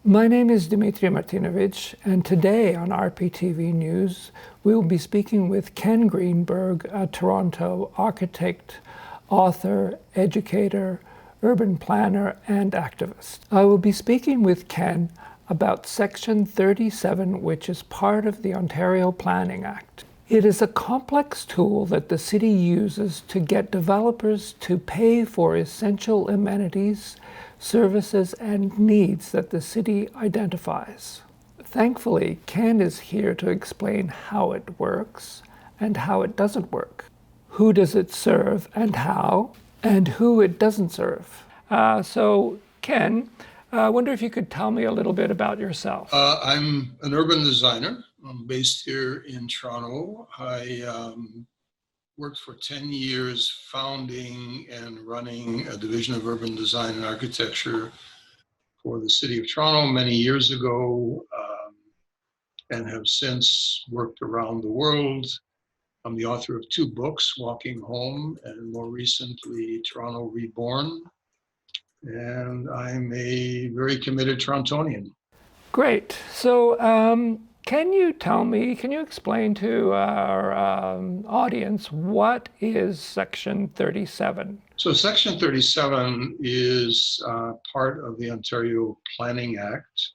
My name is Dmitry Martinovich, and today on RPTV News, we will be speaking with Ken Greenberg, a Toronto architect, author, educator, urban planner, and activist. I will be speaking with Ken about Section 37, which is part of the Ontario Planning Act. It is a complex tool that the city uses to get developers to pay for essential amenities, services, and needs that the city identifies. Thankfully, Ken is here to explain how it works and how it doesn't work. Who does it serve and how, and who it doesn't serve. So, Ken, I wonder if you could tell me a little bit about yourself. I'm an urban designer. I'm based here in Toronto. I worked for 10 years founding and running a division of urban design and architecture for the city of Toronto many years ago, and have since worked around the world. I'm the author of 2 books, Walking Home and more recently Toronto Reborn. And I'm a very committed Torontonian. Great. So, can you explain to our audience what is Section 37? So Section 37 is part of the Ontario Planning Act.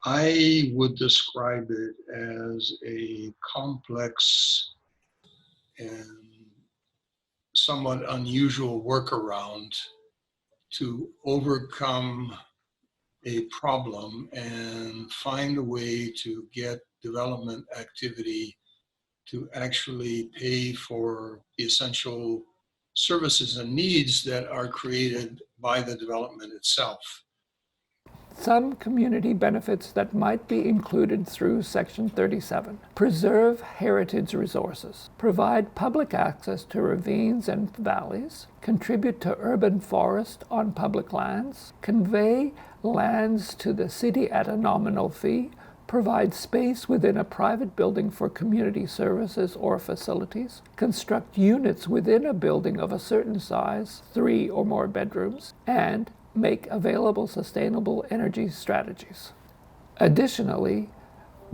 I would describe it as a complex and somewhat unusual workaround to overcome a problem and find a way to get development activity to actually pay for the essential services and needs that are created by the development itself. Some community benefits that might be included through Section 37. Preserve heritage resources. Provide public access to ravines and valleys. Contribute to urban forest on public lands. Convey lands to the city at a nominal fee. Provide space within a private building for community services or facilities. Construct units within a building of a certain size, 3 or more bedrooms, and make available sustainable energy strategies. Additionally,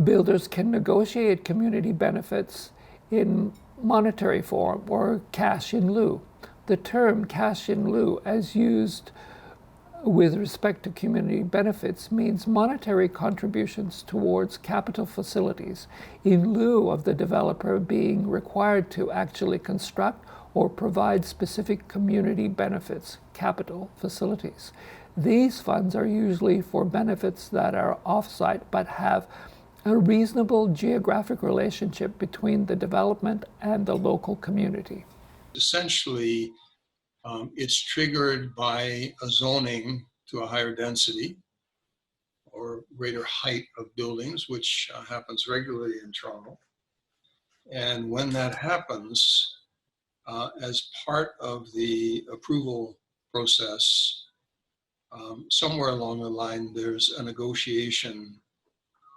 builders can negotiate community benefits in monetary form or cash in lieu. The term cash in lieu, as used with respect to community benefits, means monetary contributions towards capital facilities in lieu of the developer being required to actually construct or provide specific community benefits, capital facilities. These funds are usually for benefits that are off-site but have a reasonable geographic relationship between the development and the local community. Essentially, it's triggered by a zoning to a higher density or greater height of buildings, which happens regularly in Toronto. And when that happens, as part of the approval process, somewhere along the line, there's a negotiation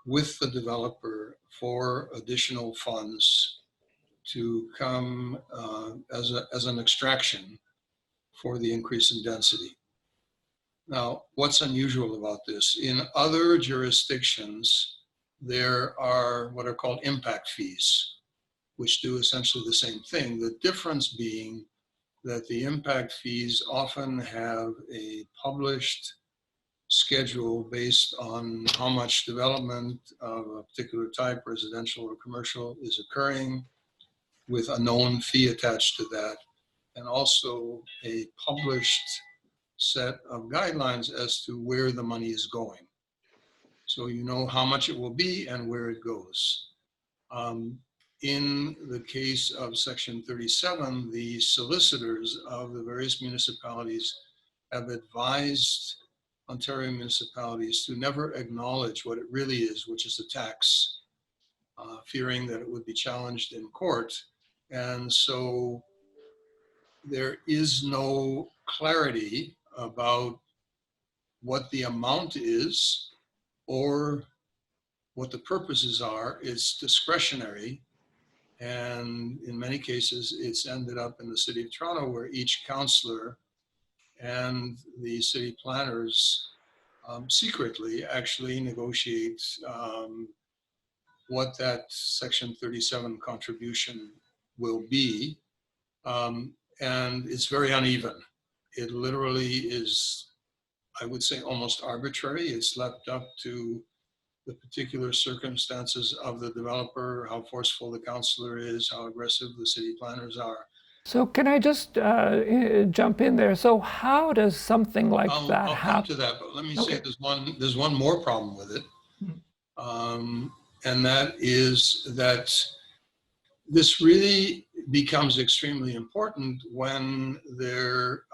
with the developer for additional funds to come as an extraction for the increase in density. Now, what's unusual about this? In other jurisdictions, there are what are called impact fees, which do essentially the same thing. The difference being that the impact fees often have a published schedule based on how much development of a particular type, residential or commercial, is occurring, with a known fee attached to that, and also a published set of guidelines as to where the money is going. So you know how much it will be and where it goes. In the case of Section 37, the solicitors of the various municipalities have advised Ontario municipalities to never acknowledge what it really is, which is a tax, fearing that it would be challenged in court. And so there is no clarity about what the amount is or what the purposes are. It's discretionary. And in many cases, it's ended up in the city of Toronto where each councillor and the city planners secretly actually negotiate what that Section 37 contribution will be. And it's very uneven. It literally is, I would say, almost arbitrary. It's left up to the particular circumstances of the developer, how forceful the councillor is, how aggressive the city planners are. So can I just jump in there? So how does something like that I'll come to that, but let me say there's one more problem with it. And that is that this really becomes extremely important when there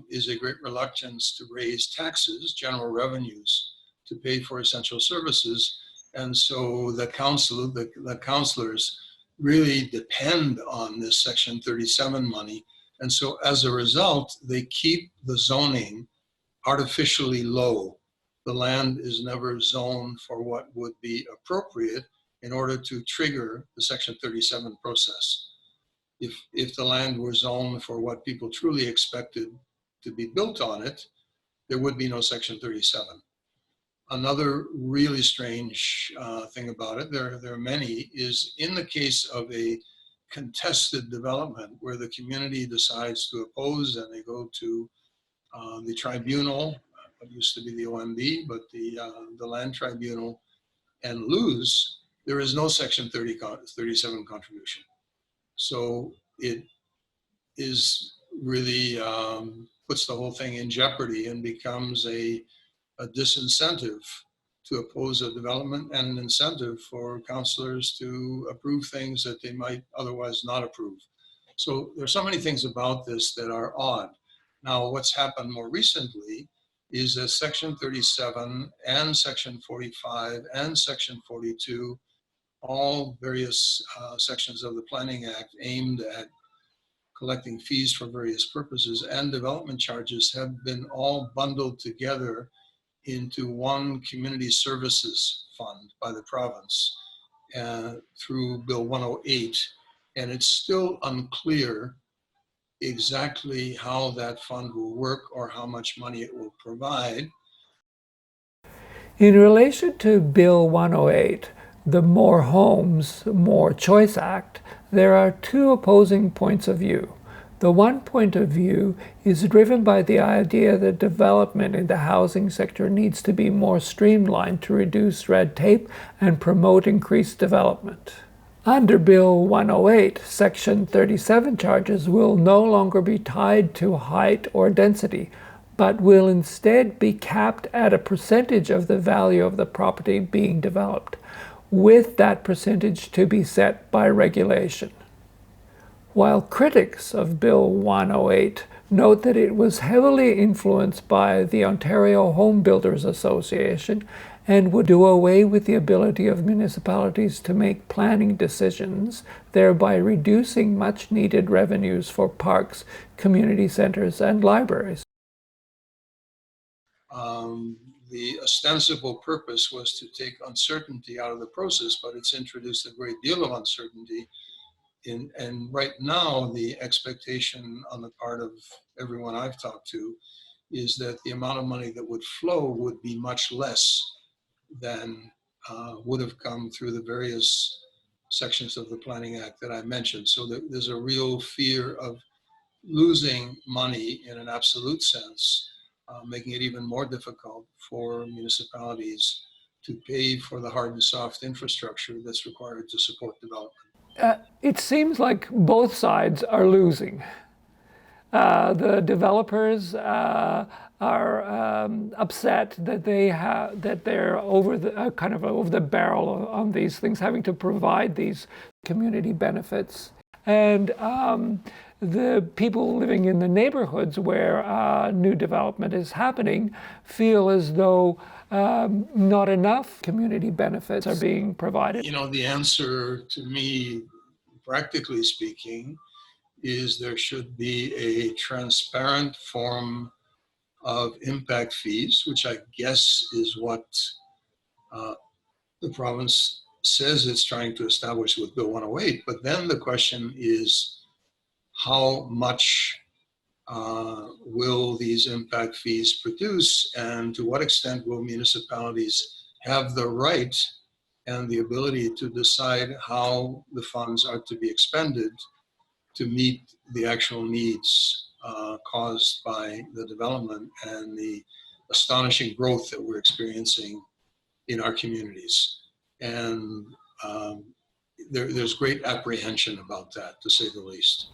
is a great reluctance to raise taxes, general revenues, to pay for essential services. And so the councillors really depend on this Section 37 money. And so as a result, they keep the zoning artificially low. The land is never zoned for what would be appropriate in order to trigger the Section 37 process. If the land were zoned for what people truly expected to be built on it, there would be no Section 37. Another really strange thing about it, there are many, is in the case of a contested development where the community decides to oppose and they go to the tribunal, what used to be the OMB, but the land tribunal, and lose, there is no Section 37 contribution. So it is really puts the whole thing in jeopardy and becomes a disincentive to oppose a development and an incentive for councillors to approve things that they might otherwise not approve. So there's so many things about this that are odd. Now, what's happened more recently is that Section 37 and Section 45 and Section 42, all various sections of the Planning Act aimed at collecting fees for various purposes and development charges, have been all bundled together into one community services fund by the province through Bill 108. And it's still unclear exactly how that fund will work or how much money it will provide. In relation to Bill 108, the More Homes, More Choice Act, there are two opposing points of view. The one point of view is driven by the idea that development in the housing sector needs to be more streamlined to reduce red tape and promote increased development. Under Bill 108, Section 37 charges will no longer be tied to height or density, but will instead be capped at a percentage of the value of the property being developed, with that percentage to be set by regulation. While critics of Bill 108 note that it was heavily influenced by the Ontario Home Builders Association and would do away with the ability of municipalities to make planning decisions, thereby reducing much-needed revenues for parks, community centers, and libraries. The ostensible purpose was to take uncertainty out of the process, but it's introduced a great deal of uncertainty. And right now, the expectation on the part of everyone I've talked to is that the amount of money that would flow would be much less than would have come through the various sections of the Planning Act that I mentioned. So there's a real fear of losing money in an absolute sense, making it even more difficult for municipalities to pay for the hard and soft infrastructure that's required to support development. It seems like both sides are losing. The developers are upset that they're over the kind of over the barrel on these things, having to provide these community benefits, and the people living in the neighborhoods where new development is happening feel as though not enough community benefits are being provided. You know, the answer to me, practically speaking, is there should be a transparent form of impact fees, which I guess is what the province says it's trying to establish with Bill 108. But then the question is how much will these impact fees produce, and to what extent will municipalities have the right and the ability to decide how the funds are to be expended to meet the actual needs caused by the development and the astonishing growth that we're experiencing in our communities. And there's great apprehension about that, to say the least.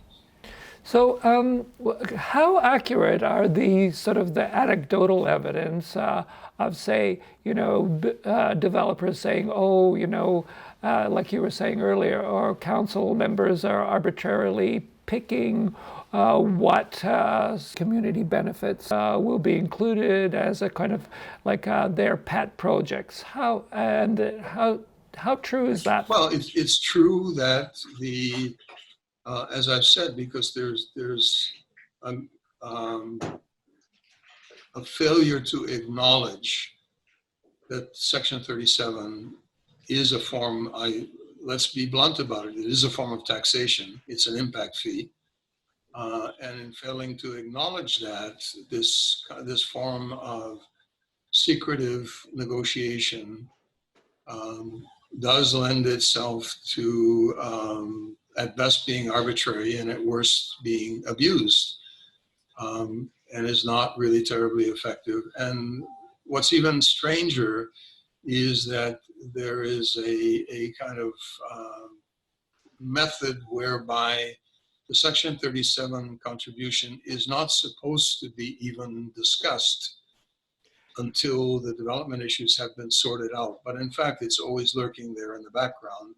So how accurate are the sort of the anecdotal evidence of, say, developers saying, oh, like you were saying earlier, or council members are arbitrarily picking what community benefits will be included as a kind of like their pet projects? How true is that? Well, it's true that as I've said, because there's a failure to acknowledge that Section 37 is a form, let's be blunt about it, it is a form of taxation. It's an impact fee. And in failing to acknowledge that, this form of secretive negotiation does lend itself to, at best, being arbitrary and at worst being abused, and is not really terribly effective. And what's even stranger is that there is a kind of method whereby the Section 37 contribution is not supposed to be even discussed until the development issues have been sorted out. But in fact, it's always lurking there in the background.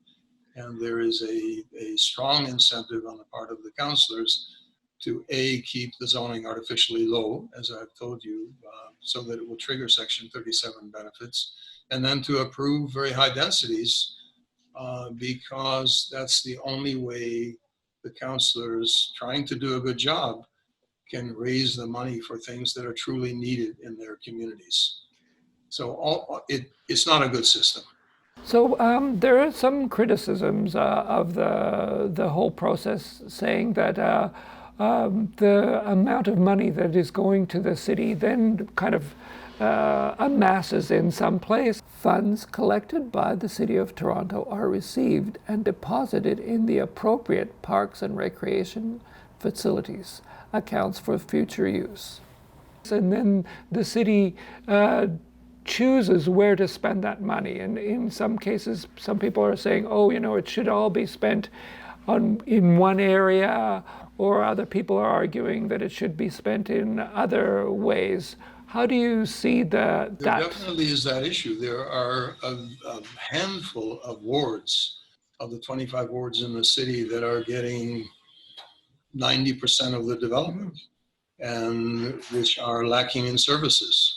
And there is a strong incentive on the part of the councillors to keep the zoning artificially low, as I've told you, so that it will trigger Section 37 benefits, and then to approve very high densities, because that's the only way the councillors trying to do a good job can raise the money for things that are truly needed in their communities. So it's not a good system. So there are some criticisms of the whole process, saying that the amount of money that is going to the city then kind of amasses in some place. Funds collected by the City of Toronto are received and deposited in the appropriate parks and recreation facilities accounts for future use. And then the city chooses where to spend that money. And in some cases, some people are saying, oh, it should all be spent in one area, or other people are arguing that it should be spent in other ways. How do you see that? There definitely is that issue. There are a handful of wards, of the 25 wards in the city, that are getting 90% of the development, and which are lacking in services,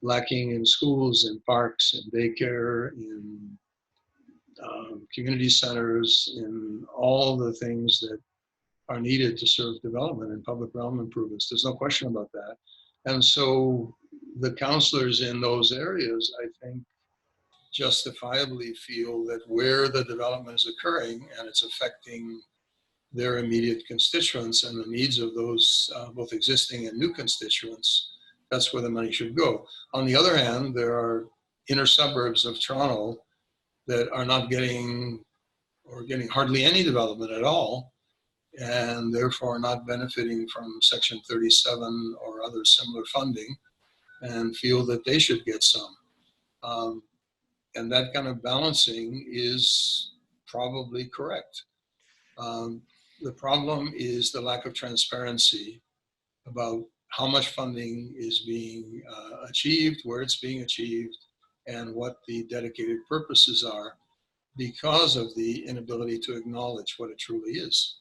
lacking in schools, in parks, in daycare, in community centers, in all the things that are needed to serve development and public realm improvements. There's no question about that. And so the councillors in those areas, I think, justifiably feel that where the development is occurring and it's affecting their immediate constituents and the needs of those both existing and new constituents, that's where the money should go. On the other hand, there are inner suburbs of Toronto that are not getting, or getting hardly any development at all, and therefore not benefiting from Section 37 or other similar funding, and feel that they should get some. And that kind of balancing is probably correct. The problem is the lack of transparency about how much funding is being achieved, where it's being achieved, and what the dedicated purposes are, because of the inability to acknowledge what it truly is.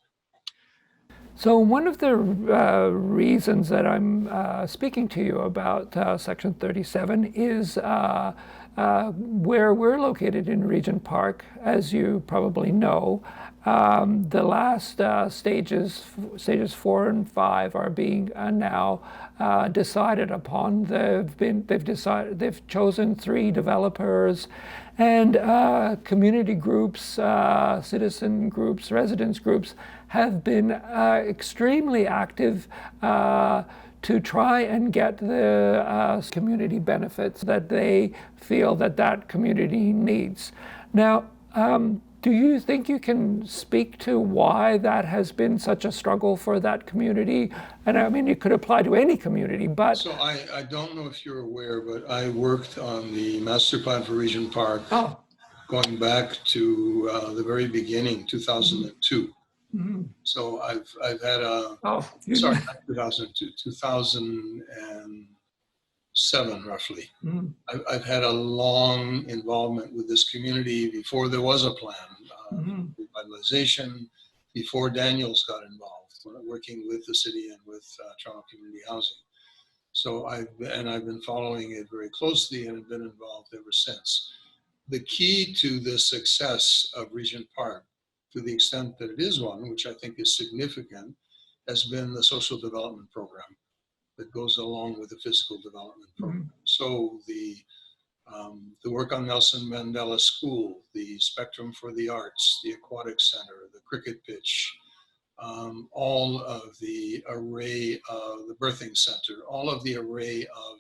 So one of the reasons that I'm speaking to you about Section 37 is where we're located in Regent Park, as you probably know, The last stages 4 and 5 are being now decided upon. They've chosen 3 developers, and community groups, citizen groups, residents groups have been extremely active to try and get the community benefits that they feel that that community needs. Now, do you think you can speak to why that has been such a struggle for that community? And I mean, it could apply to any community, but... So I don't know if you're aware, but I worked on the master plan for Regent Park going back to the very beginning, 2002. Mm-hmm. So I've had a, sorry, not 2002, 2007 roughly. Mm-hmm. I've had a long involvement with this community before there was a plan, revitalization, before Daniels got involved, working with the city and with Toronto Community Housing. So I've been following it very closely and have been involved ever since. The key to the success of Regent Park, to the extent that it is one, which I think is significant, has been the social development program that goes along with the physical development program. Mm-hmm. So the work on Nelson Mandela School, the Spectrum for the Arts, the Aquatic Center, the cricket pitch, all of the array of the birthing center, all of the array of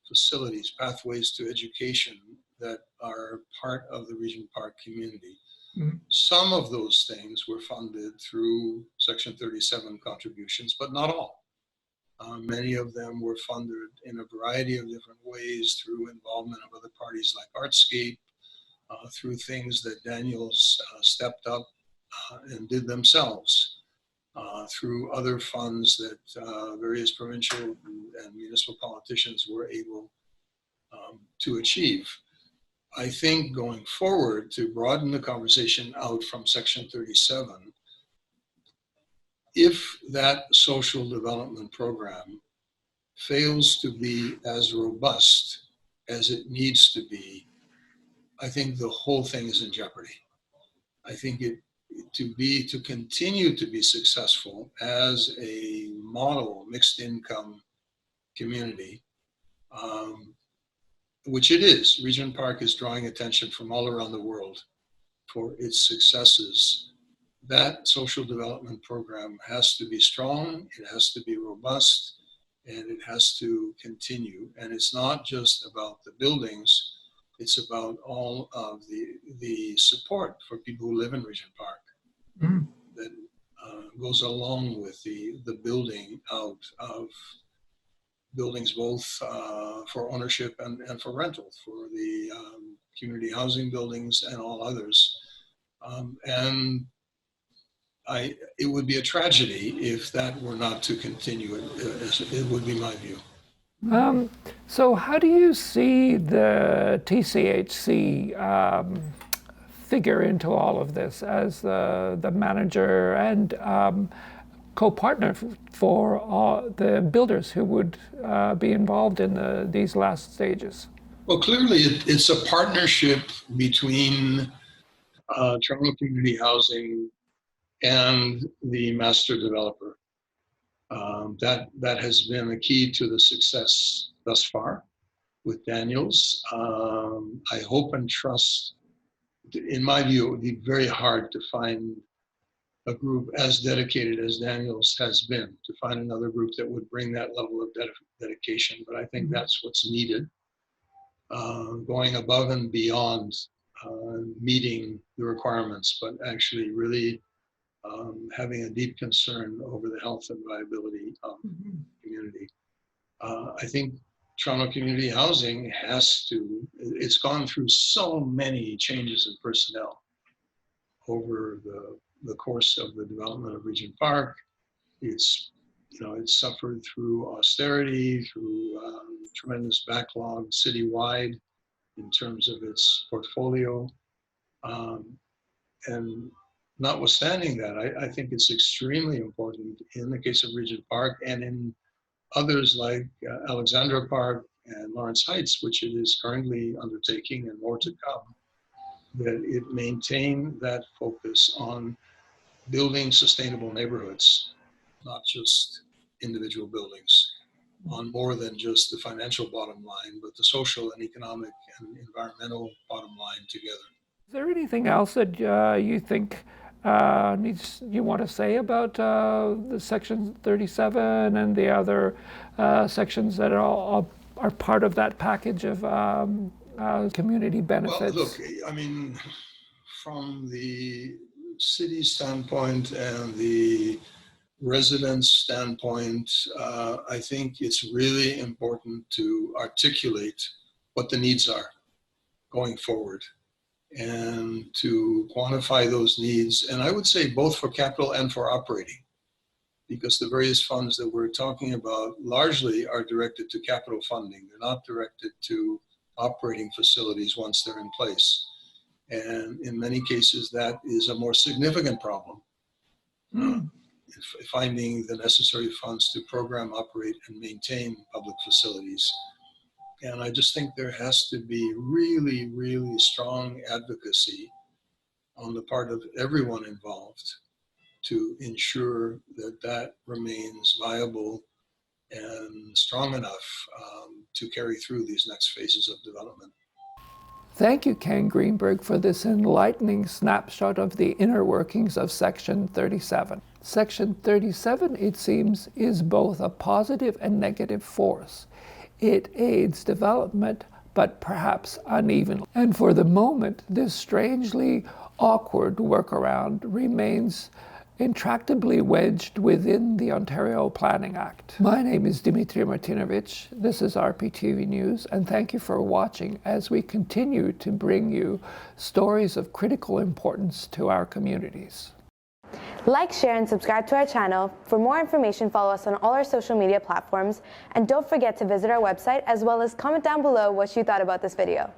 facilities, pathways to education that are part of the Regent Park community. Mm-hmm. Some of those things were funded through Section 37 contributions, but not all. Many of them were funded in a variety of different ways through involvement of other parties like Artscape, through things that Daniels stepped up and did themselves, through other funds that various provincial and municipal politicians were able to achieve. I think going forward, to broaden the conversation out from Section 37, if that social development program fails to be as robust as it needs to be, I think the whole thing is in jeopardy. I think to continue to be successful as a model mixed income community, which it is. Regent Park is drawing attention from all around the world for its successes. That social development program has to be strong, it has to be robust, and it has to continue. And it's not just about the buildings, it's about all of the support for people who live in Regent Park that goes along with the building out of buildings, both for ownership and for rental, for the community housing buildings and all others. And it would be a tragedy if that were not to continue. It would be my view. So how do you see the TCHC figure into all of this as the manager and co-partner for all the builders who would be involved in these last stages? Well, clearly it's a partnership between Toronto Community Housing and the master developer. That has been a key to the success thus far with Daniels. I hope and trust, in my view, it would be very hard to find a group as dedicated as Daniels has been, to find another group that would bring that level of dedication. But I think that's what's needed, going above and beyond meeting the requirements, but actually really having a deep concern over the health and viability of the community. I think Toronto Community Housing it's gone through so many changes in personnel over the course of the development of Regent Park. It's suffered through austerity, through tremendous backlog citywide in terms of its portfolio. And notwithstanding that, I think it's extremely important in the case of Regent Park and in others like Alexandra Park and Lawrence Heights, which it is currently undertaking and more to come, that it maintain that focus on building sustainable neighborhoods, not just individual buildings, on more than just the financial bottom line, but the social and economic and environmental bottom line together. Is there anything else that you think you want to say about the Section 37 and the other sections that are part of that package of community benefits? Well, look, I mean, from the city standpoint and the residents' standpoint, I think it's really important to articulate what the needs are going forward and to quantify those needs. And I would say both for capital and for operating, because the various funds that we're talking about largely are directed to capital funding. They're not directed to operating facilities once they're in place. And in many cases, that is a more significant problem. Finding the necessary funds to program, operate, and maintain public facilities. And I just think there has to be really, really strong advocacy on the part of everyone involved to ensure that that remains viable and strong enough to carry through these next phases of development. Thank you, Ken Greenberg, for this enlightening snapshot of the inner workings of Section 37. Section 37, it seems, is both a positive and negative force. It aids development, but perhaps unevenly. And for the moment, this strangely awkward workaround remains intractably wedged within the Ontario Planning Act. My name is Dimitri Martinovich. This is RPTV News, and thank you for watching as we continue to bring you stories of critical importance to our communities. Like, share, and subscribe to our channel. For more information, follow us on all our social media platforms, and don't forget to visit our website as well as comment down below what you thought about this video.